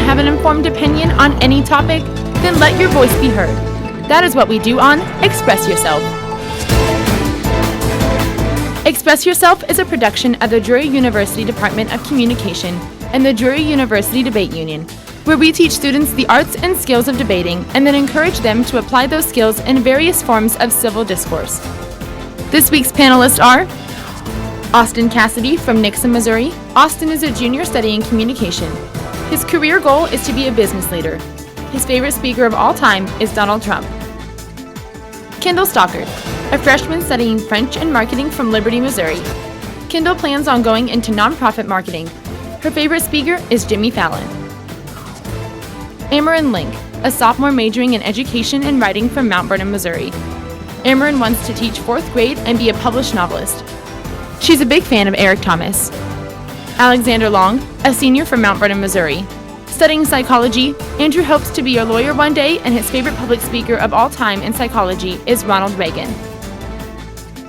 have an informed opinion on any topic? Then let your voice be heard. That is what we do on Express Yourself. Express Yourself is a production of the Drury University Department of Communication and the Drury University Debate Union, where we teach students the arts and skills of debating and then encourage them to apply those skills in various forms of civil discourse. This week's panelists are Austin Cassidy from Nixa, Missouri. Austin is a junior studying communication. His career goal is to be a business leader. His favorite speaker of all time is Donald Trump. Kendall Stockard, a freshman studying French and marketing from Liberty, Missouri. Kendall plans on going into nonprofit marketing. Her favorite speaker is Jimmy Fallon. Ameren Link, a sophomore majoring in education and writing from Mount Vernon, Missouri. Ameren wants to teach 4th grade and be a published novelist. She's a big fan of Eric Thomas. Alexander Long, a senior from Mount Vernon, Missouri. Studying psychology, Andrew hopes to be a lawyer one day, and his favorite public speaker of all time in psychology is Ronald Reagan.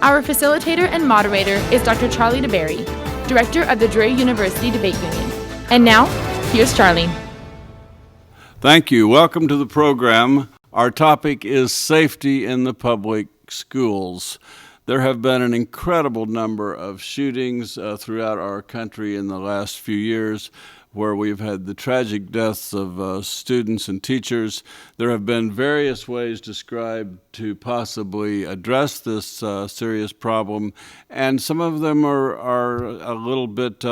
Our facilitator and moderator is Dr. Charlie DeBerry, director of the Drury University Debate Union. And now, here's Charlie. Thank you. Welcome to the program. Our topic is safety in the public schools. There have been an incredible number of shootings throughout our country in the last few years, where we've had the tragic deaths of students and teachers. There have been various ways described to possibly address this serious problem, and some of them are a little bit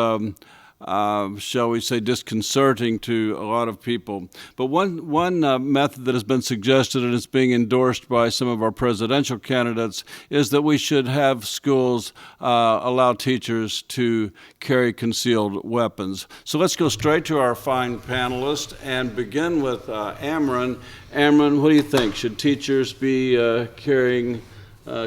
shall we say, disconcerting to a lot of people. But one method that has been suggested and is being endorsed by some of our presidential candidates is that we should have schools allow teachers to carry concealed weapons. So let's go straight to our fine panelists and begin with Ameren. Ameren, what do you think? Should teachers be carrying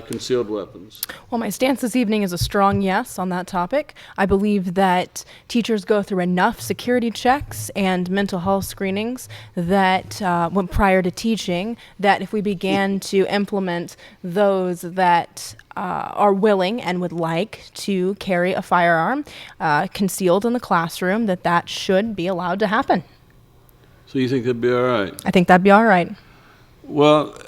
concealed weapons? Well, my stance this evening is a strong yes on that topic. I believe that teachers go through enough security checks and mental health screenings that prior to teaching, that if we began to implement those that are willing and would like to carry a firearm concealed in the classroom, that should be allowed to happen. So you think that'd be all right? I think that'd be all right. Well,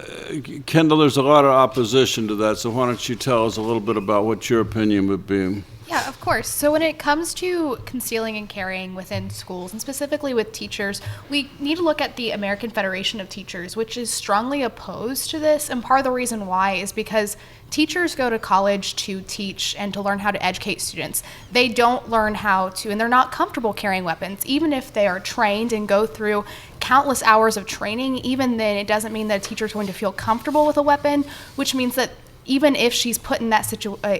Kendall, there's a lot of opposition to that, so why don't you tell us a little bit about what your opinion would be? Yeah, of course. So when it comes to concealing and carrying within schools, and specifically with teachers, we need to look at the American Federation of Teachers, which is strongly opposed to this. And part of the reason why is because teachers go to college to teach and to learn how to educate students. They don't learn how to, and they're not comfortable carrying weapons. Even if they are trained and go through countless hours of training, even then it doesn't mean that a teacher is going to feel comfortable with a weapon, which means that even if she's put in that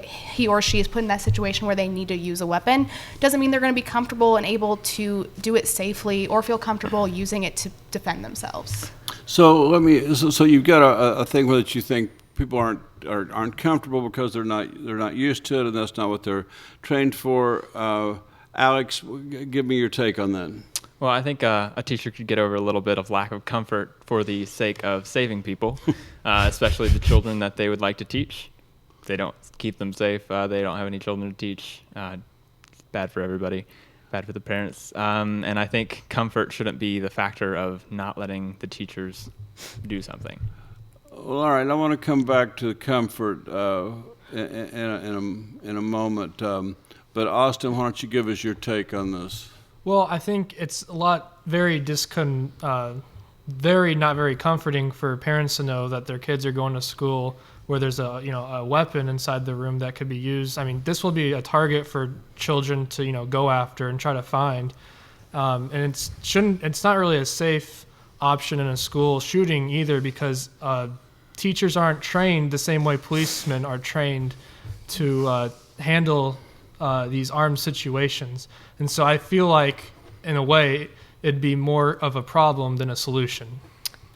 he or she is put in that situation where they need to use a weapon, doesn't mean they're going to be comfortable and able to do it safely or feel comfortable using it to defend themselves. So so you've got a thing that you think people aren't comfortable because they're not used to it, and that's not what they're trained for. Alex, give me your take on that. Well, I think a teacher could get over a little bit of lack of comfort for the sake of saving people, especially the children that they would like to teach. If they don't keep them safe, they don't have any children to teach. It's bad for everybody, bad for the parents. And I think comfort shouldn't be the factor of not letting the teachers do something. Well, all right, I want to come back to comfort in a moment. But Austin, why don't you give us your take on this? Well, I think it's a lot very not very comforting for parents to know that their kids are going to school where there's a weapon inside the room that could be used. I mean, this will be a target for children to go after and try to find, and it's not really a safe option in a school shooting either, because teachers aren't trained the same way policemen are trained to handle these armed situations. And so I feel like, in a way, it'd be more of a problem than a solution.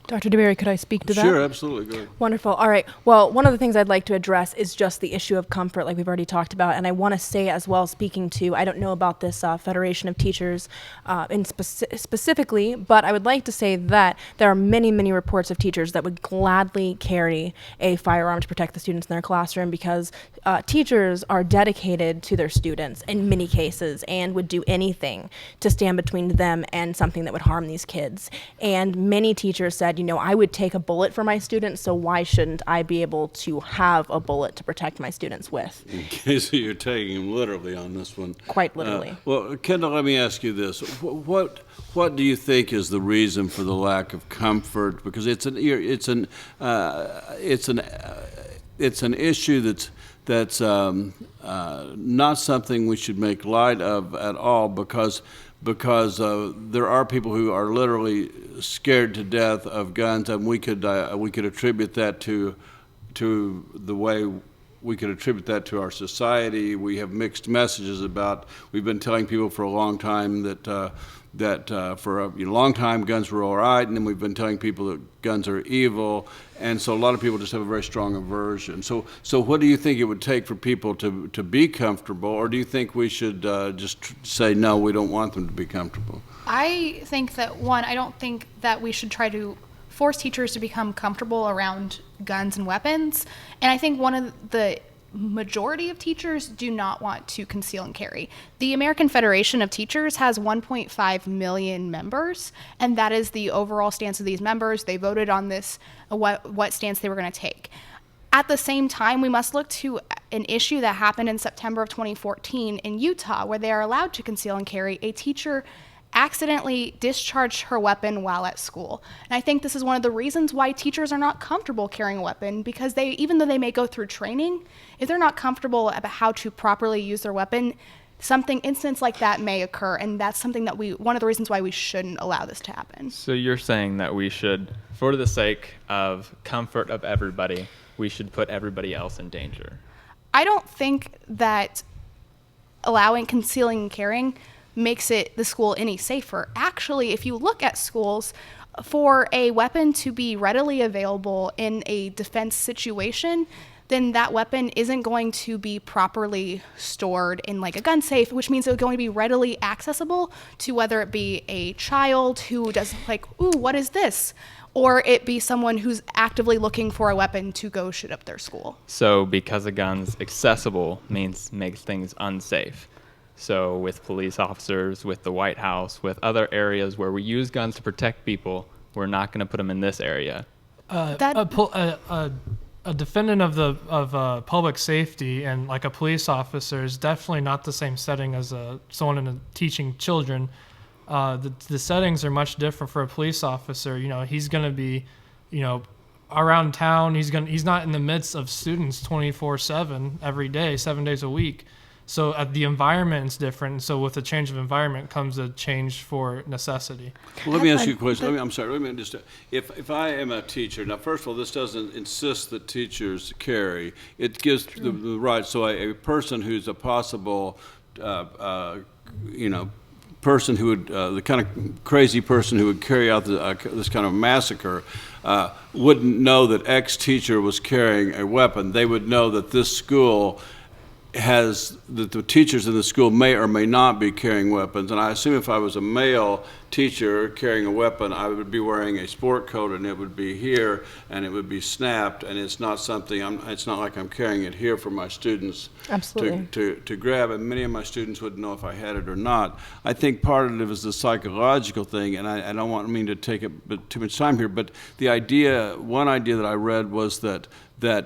Dr. DeBerry, could I speak to that? Sure, absolutely. Go ahead. Wonderful. All right. Well, one of the things I'd like to address is just the issue of comfort, like we've already talked about. And I want to say as well, speaking to, I don't know about this Federation of Teachers specifically, but I would like to say that there are many, many reports of teachers that would gladly carry a firearm to protect the students in their classroom because teachers are dedicated to their students in many cases and would do anything to stand between them and something that would harm these kids. And many teachers said, I would take a bullet for my students, so why shouldn't I be able to have a bullet to protect my students with? Okay, so you're taking him literally on this one. Quite literally. Well, Kendall, let me ask you this. What do you think is the reason for the lack of comfort? Because it's an issue that's not something we should make light of at all because there are people who are literally scared to death of guns, and we could attribute that to the way we could attribute that to our society. We have mixed messages about. We've been telling people for a long time that for a long time guns were all right, and then we've been telling people that guns are evil, and so a lot of people just have a very strong aversion. So what do you think it would take for people to be comfortable, or do you think we should just say no, we don't want them to be comfortable? I think that, one, I don't think that we should try to force teachers to become comfortable around guns and weapons, and I think one of the majority of teachers do not want to conceal and carry. The American Federation of Teachers has 1.5 million members, and that is the overall stance of these members. They voted on this, what stance they were going to take. At the same time, we must look to an issue that happened in September of 2014 in Utah, where they are allowed to conceal and carry. A teacher accidentally discharged her weapon while at school. And I think this is one of the reasons why teachers are not comfortable carrying a weapon, because even though they may go through training, if they're not comfortable about how to properly use their weapon, incidents like that may occur, and that's something that one of the reasons why we shouldn't allow this to happen. So you're saying that we should, for the sake of comfort of everybody, we should put everybody else in danger? I don't think that allowing concealing and carrying makes the school any safer. Actually, if you look at schools, for a weapon to be readily available in a defense situation, then that weapon isn't going to be properly stored in like a gun safe, which means it's going to be readily accessible to whether it be a child who does like, ooh, what is this? Or it be someone who's actively looking for a weapon to go shoot up their school. So because a gun's accessible makes things unsafe. So with police officers, with the White House, with other areas where we use guns to protect people, we're not going to put them in this area. A defendant of public safety and like a police officer is definitely not the same setting as someone teaching children. The settings are much different for a police officer. He's going to be, around town. He's not in the midst of students 24/7 every day, 7 days a week. So the environment is different. So with a change of environment comes a change for necessity. Well, let me ask you a question. I'm sorry. Let me just. If I am a teacher, now first of all, this doesn't insist that teachers carry. It gives the right. So a person who's a possible, person who would, the kind of crazy person who would carry out this kind of massacre, wouldn't know that X teacher was carrying a weapon. They would know that this school that the teachers in the school may or may not be carrying weapons. And I assume if I was a male teacher carrying a weapon, I would be wearing a sport coat, and it would be here, and it would be snapped, and it's not something. It's not like I'm carrying it here for my students to grab. And many of my students wouldn't know if I had it or not. I think part of it is the psychological thing, and I don't mean to take too much time here, but one idea that I read was that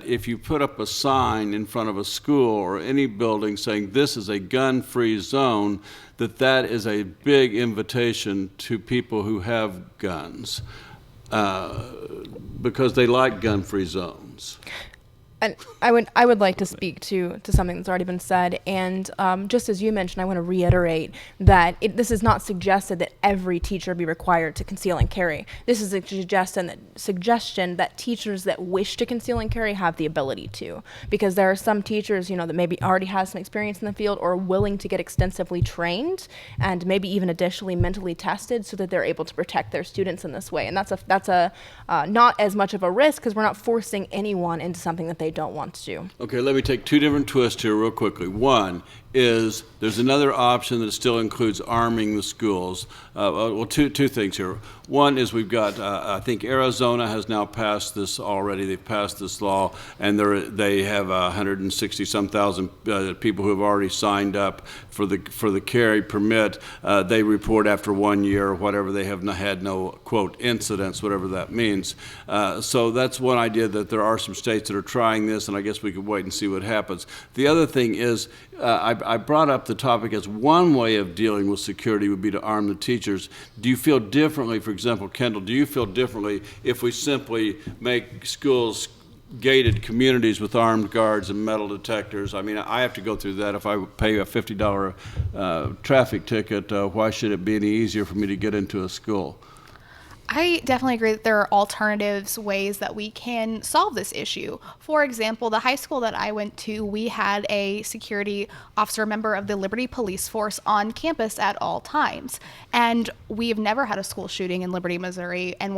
if you put up a sign in front of a school or any building saying this is a gun-free zone, that is a big invitation to people who have guns because they like gun-free zones. And I would like to speak to something that's already been said, and just as you mentioned, I want to reiterate that this is not suggested that every teacher be required to conceal and carry. This is a suggestion that teachers that wish to conceal and carry have the ability to, because there are some teachers, that maybe already has some experience in the field or are willing to get extensively trained and maybe even additionally mentally tested so that they're able to protect their students in this way. And that's a not as much of a risk because we're not forcing anyone into something that they don't want to do. Okay, let me take two different twists here real quickly. One is there's another option that still includes arming the schools. Two things here. One is we've got, I think Arizona has now passed this already. They've passed this law, and they have 160-some thousand people who have already signed up for the carry permit. They report after 1 year or whatever. They have had no, quote, incidents, whatever that means. So that's one idea, that there are some states that are trying this, and I guess we could wait and see what happens. The other thing is, I brought up the topic as one way of dealing with security would be to arm the teachers. Do you feel differently, for example, Kendall, do you feel differently if we simply make schools gated communities with armed guards and metal detectors? I mean, I have to go through that if I pay a $50 traffic ticket. Why should it be any easier for me to get into a school? I definitely agree that there are alternatives, ways that we can solve this issue. For example, the high school that I went to, we had a security officer, member of the Liberty Police Force, on campus at all times. And we've never had a school shooting in Liberty, Missouri, and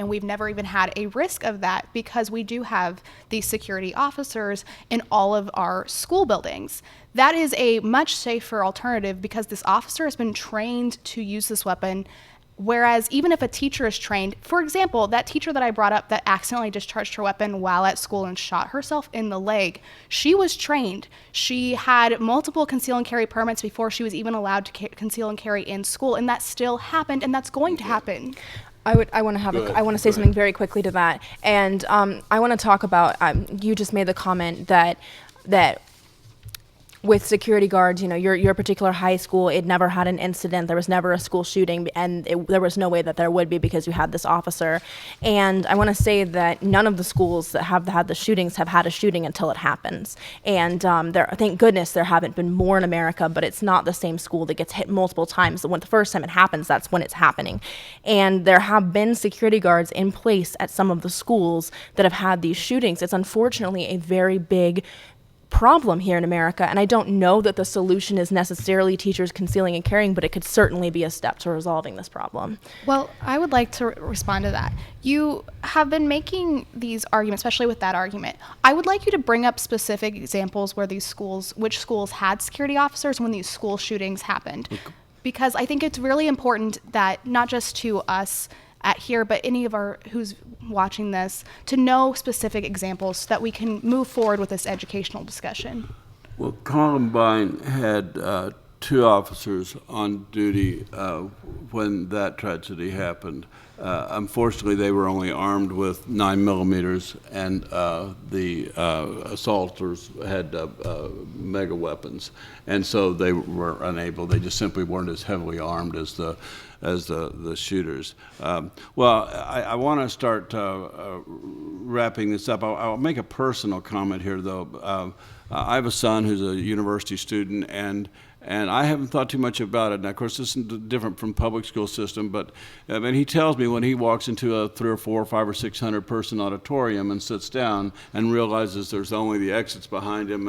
we've never even had a risk of that because we do have these security officers in all of our school buildings. That is a much safer alternative because this officer has been trained to use this weapon. Whereas even if a teacher is trained, for example, that teacher that I brought up that accidentally discharged her weapon while at school and shot herself in the leg, she was trained. She had multiple conceal and carry permits before she was even allowed to conceal and carry in school, and that still happened, and that's going to happen. I want to say something very quickly to that, and I want to talk about. You just made the comment that with security guards, your particular high school, it never had an incident. There was never a school shooting, and there was no way that there would be because you had this officer. And I want to say that none of the schools that have had the shootings have had a shooting until it happens. And thank goodness there haven't been more in America, but it's not the same school that gets hit multiple times. When the first time it happens, that's when it's happening. And there have been security guards in place at some of the schools that have had these shootings. It's unfortunately a very big problem here in America, and I don't know that the solution is necessarily teachers concealing and carrying, but it could certainly be a step to resolving this problem. Well, I would like to respond to that. You have been making these arguments, especially with that argument. I would like you to bring up specific examples where which schools had security officers when these school shootings happened, because I think it's really important that not just to us at here, but any of who's watching this, to know specific examples so that we can move forward with this educational discussion. Well, Columbine had two officers on duty when that tragedy happened. Unfortunately, they were only armed with 9 millimeters, and the assaulters had mega weapons, and so they were unable. They just simply weren't as heavily armed as the shooters. Well, I want to start wrapping this up. I'll make a personal comment here, though. I have a son who's a university student, and I haven't thought too much about it. And of course, this is different from public school system, but he tells me when he walks into a 300 or 400 or 500 or 600 person auditorium and sits down and realizes there's only the exits behind him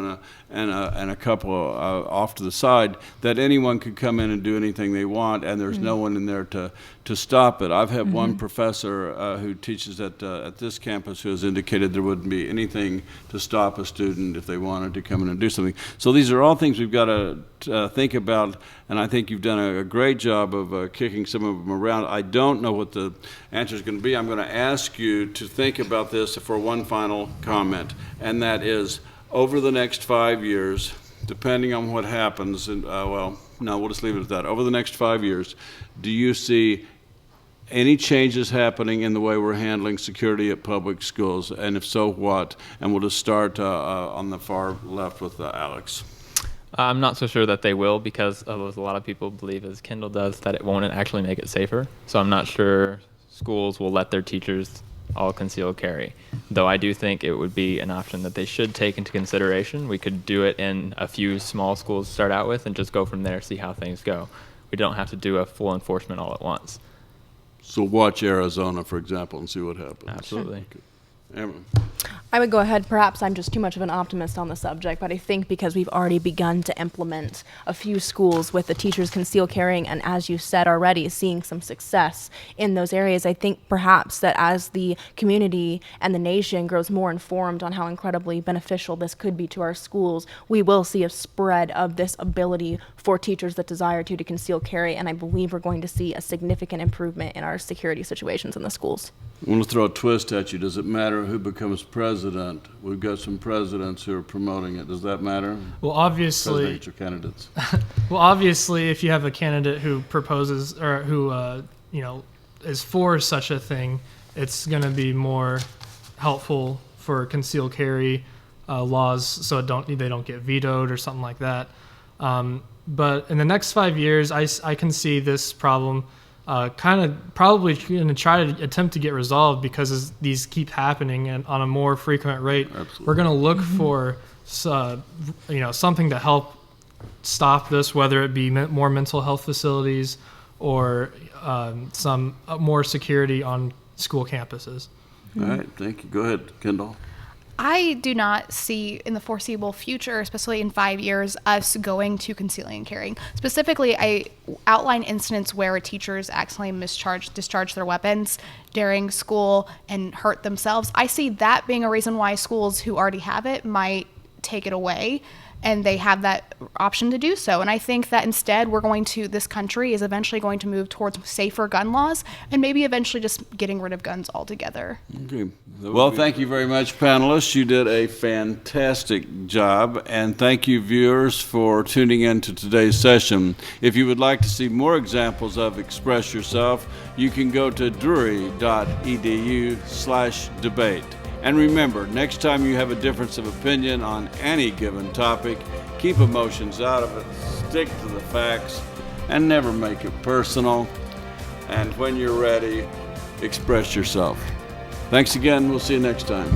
and a couple off to the side, that anyone could come in and do anything they want, and there's no one in there to stop it. I've had one professor who teaches at this campus who has indicated there wouldn't be anything to stop a student if they wanted to come in and do something. So these are all things we've got to think about, and I think you've done a great job of kicking some of them around. I don't know what the answer is going to be. I'm going to ask you to think about this for one final comment, and that is, over the next 5 years, depending on what happens, and we'll just leave it at that. Over the next 5 years, do you see any changes happening in the way we're handling security at public schools? And if so, what? And we'll just start on the far left with Alex. I'm not so sure that they will, because a lot of people believe, as Kendall does, that it won't actually make it safer. So I'm not sure schools will let their teachers all concealed carry. Though I do think it would be an option that they should take into consideration. We could do it in a few small schools to start out with and just go from there, see how things go. We don't have to do a full enforcement all at once. So watch Arizona, for example, and see what happens. Absolutely. Amron. I would go ahead, perhaps I'm just too much of an optimist on the subject, but I think because we've already begun to implement a few schools with the teachers concealed carrying, and as you said already, seeing some success in those areas, I think perhaps that as the community and the nation grows more informed on how incredibly beneficial this could be to our schools, we will see a spread of this ability for teachers that desire to conceal carry, and I believe we're going to see a significant improvement in our security situations in the schools. I want to throw a twist at you. Does it matter who becomes president? We've got some presidents who are promoting it. Does that matter? Well, obviously, Presidential candidates. Well, obviously, if you have a candidate who proposes or who is for such a thing, it's going to be more helpful for concealed carry laws, so they don't get vetoed or something like that. But in the next 5 years, I can see this problem kind of probably going to try to attempt to get resolved, because as these keep happening and on a more frequent rate, Absolutely. we're going to look for something to help stop this, whether it be more mental health facilities or some more security on school campuses. All right, thank you. Go ahead, Kendall. I do not see in the foreseeable future, especially in 5 years, us going to concealing and carrying. Specifically, I outline incidents where teachers accidentally discharge their weapons during school and hurt themselves. I see that being a reason why schools who already have it might take it away, and they have that option to do so. And I think that instead this country is eventually going to move towards safer gun laws, and maybe eventually just getting rid of guns altogether. Okay. Well, thank you very much, panelists. You did a fantastic job, and thank you, viewers, for tuning in to today's session. If you would like to see more examples of Express Yourself, you can go to drury.edu/debate. And remember, next time you have a difference of opinion on any given topic, keep emotions out of it, stick to the facts, and never make it personal. And when you're ready, express yourself. Thanks again. We'll see you next time.